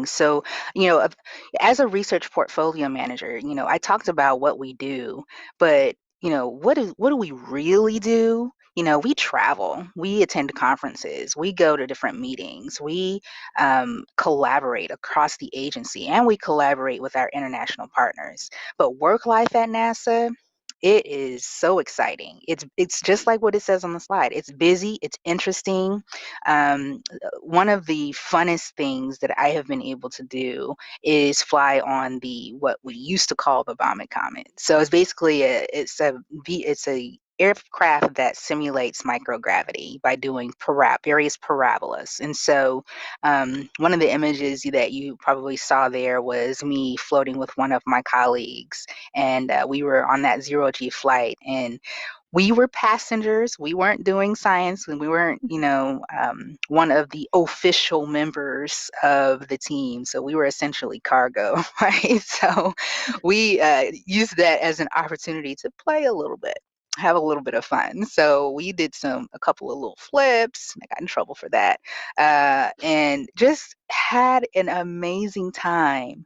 things. So, as a research portfolio manager, I talked about what we do, but what do we really do? We travel, we attend conferences, we go to different meetings, we collaborate across the agency, and we collaborate with our international partners. But work life at NASA, it is so exciting. It's just like what it says on the slide. It's busy, it's interesting. One of the funnest things that I have been able to do is fly on the what we used to call the Vomit Comet. So it's basically it's a aircraft that simulates microgravity by doing various parabolas. And so one of the images that you probably saw there was me floating with one of my colleagues, and we were on that zero G flight, and we were passengers. We weren't doing science, and we weren't, one of the official members of the team. So we were essentially cargo, right? So we used that as an opportunity to play a little bit, have a little bit of fun. So we did a couple of little flips. I got in trouble for that, and just had an amazing time.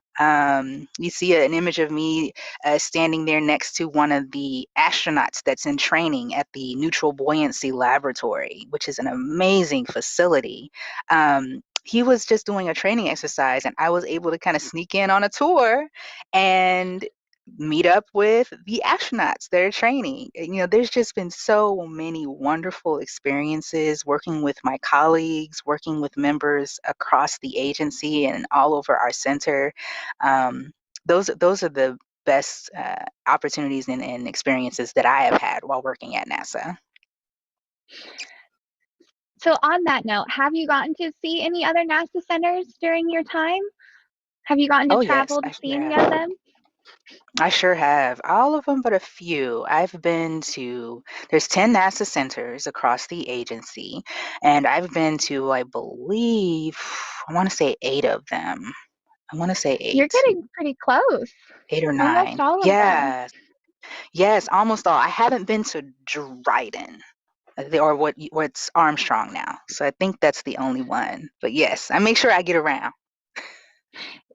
You see an image of me standing there next to one of the astronauts that's in training at the Neutral Buoyancy Laboratory, which is an amazing facility. He was just doing a training exercise, and I was able to kind of sneak in on a tour and meet up with the astronauts that are training. There's just been so many wonderful experiences working with my colleagues, working with members across the agency and all over our center. Um, those are the best opportunities and experiences that I have had while working at NASA. So on that note, have you gotten to see any other NASA centers during your time? Have you gotten to Oh yes, travel to I see sure any of have. them? I sure have. All of them but a few. There's 10 NASA centers across the agency, and I've been to, I believe, I want to say eight of them. I want to say You're eight, getting pretty close. eight or Almost nine. all of them. Yes, yes, almost all. I haven't been to Dryden, or what's Armstrong now. So I think that's the only one. But yes, I make sure I get around.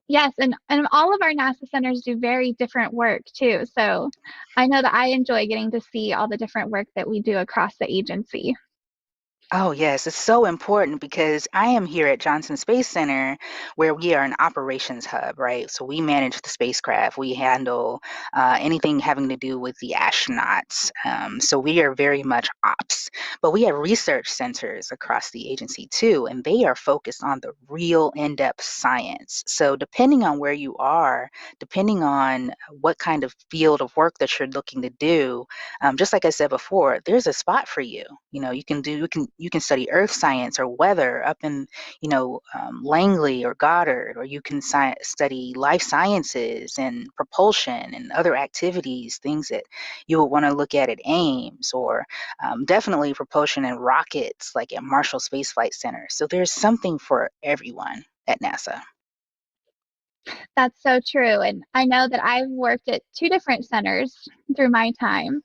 Yes, and all of our NASA centers do very different work too. So I know that I enjoy getting to see all the different work that we do across the agency. Oh, yes, it's so important because I am here at Johnson Space Center where we are an operations hub, right? So we manage the spacecraft, we handle anything having to do with the astronauts. So we are very much ops. But we have research centers across the agency too, and they are focused on the real in depth science. So depending on where you are, depending on what kind of field of work that you're looking to do, just like I said before, there's a spot for you. You can study earth science or weather up in Langley or Goddard, or you can study life sciences and propulsion and other activities, things that you would want to look at Ames, or definitely propulsion and rockets like at Marshall Space Flight Center. So there's something for everyone at NASA. That's so true. And I know that I've worked at two different centers through my time,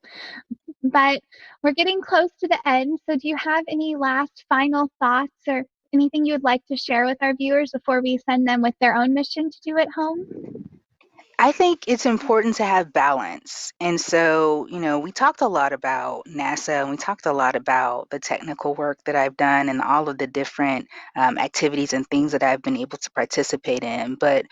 but we're getting close to the end. So do you have any last final thoughts or anything you would like to share with our viewers before we send them with their own mission to do at home? I think it's important to have balance. And so, we talked a lot about NASA, and we talked a lot about the technical work that I've done and all of the different activities and things that I've been able to participate in. But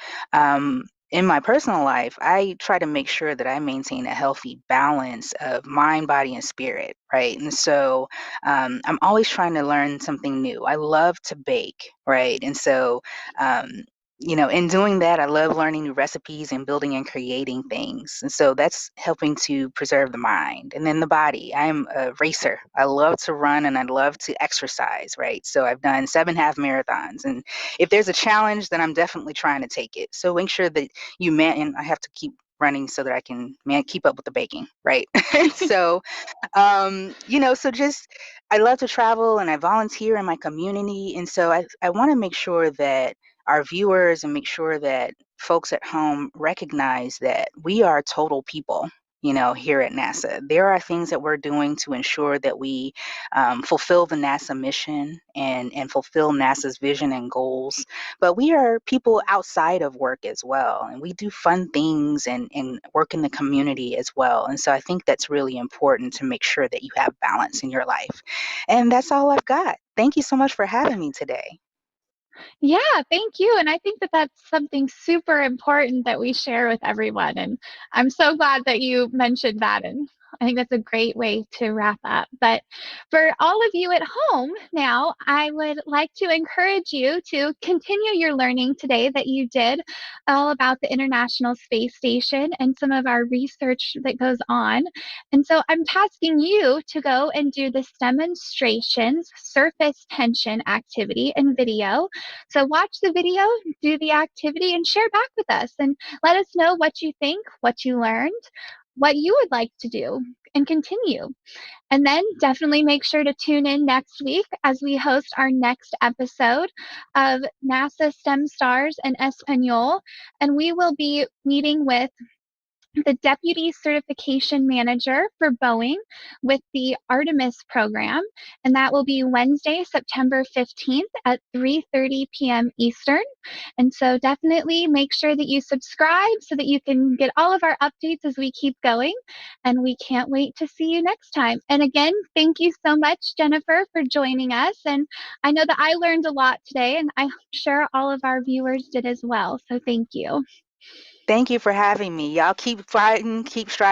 in my personal life, I try to make sure that I maintain a healthy balance of mind, body, and spirit, right? And so I'm always trying to learn something new. I love to bake, right? And so, um, in doing that, I love learning new recipes and building and creating things. And so that's helping to preserve the mind. And then the body. I am a racer. I love to run and I love to exercise, right? So I've done 7 half marathons. And if there's a challenge, then I'm definitely trying to take it. So make sure that and I have to keep running so that I can keep up with the baking, right? So so just I love to travel and I volunteer in my community. And so I want to make sure that our viewers and make sure that folks at home recognize that we are total people. here at NASA. There are things that we're doing to ensure that we fulfill the NASA mission and fulfill NASA's vision and goals. But we are people outside of work as well, and we do fun things and work in the community as well. And so I think that's really important to make sure that you have balance in your life. And that's all I've got. Thank you so much for having me today. Yeah, thank you. And I think that that's something super important that we share with everyone. And I'm so glad that you mentioned that. And I think that's a great way to wrap up. But for all of you at home now, I would like to encourage you to continue your learning today that you did all about the International Space Station and some of our research that goes on. And so I'm tasking you to go and do this demonstrations surface tension activity and video. So watch the video, do the activity, and share back with us and let us know what you think, what you learned, what you would like to do and continue. And then definitely make sure to tune in next week as we host our next episode of NASA STEM Stars in Espanol. And we will be meeting with the Deputy Certification Manager for Boeing with the Artemis program, and that will be Wednesday, September 15th at 3:30 p.m. Eastern. And so definitely make sure that you subscribe so that you can get all of our updates as we keep going. And we can't wait to see you next time. And again, thank you so much, Jennifer, for joining us. And I know that I learned a lot today, and I'm sure all of our viewers did as well. So thank you. Thank you for having me. Y'all keep fighting, keep striving.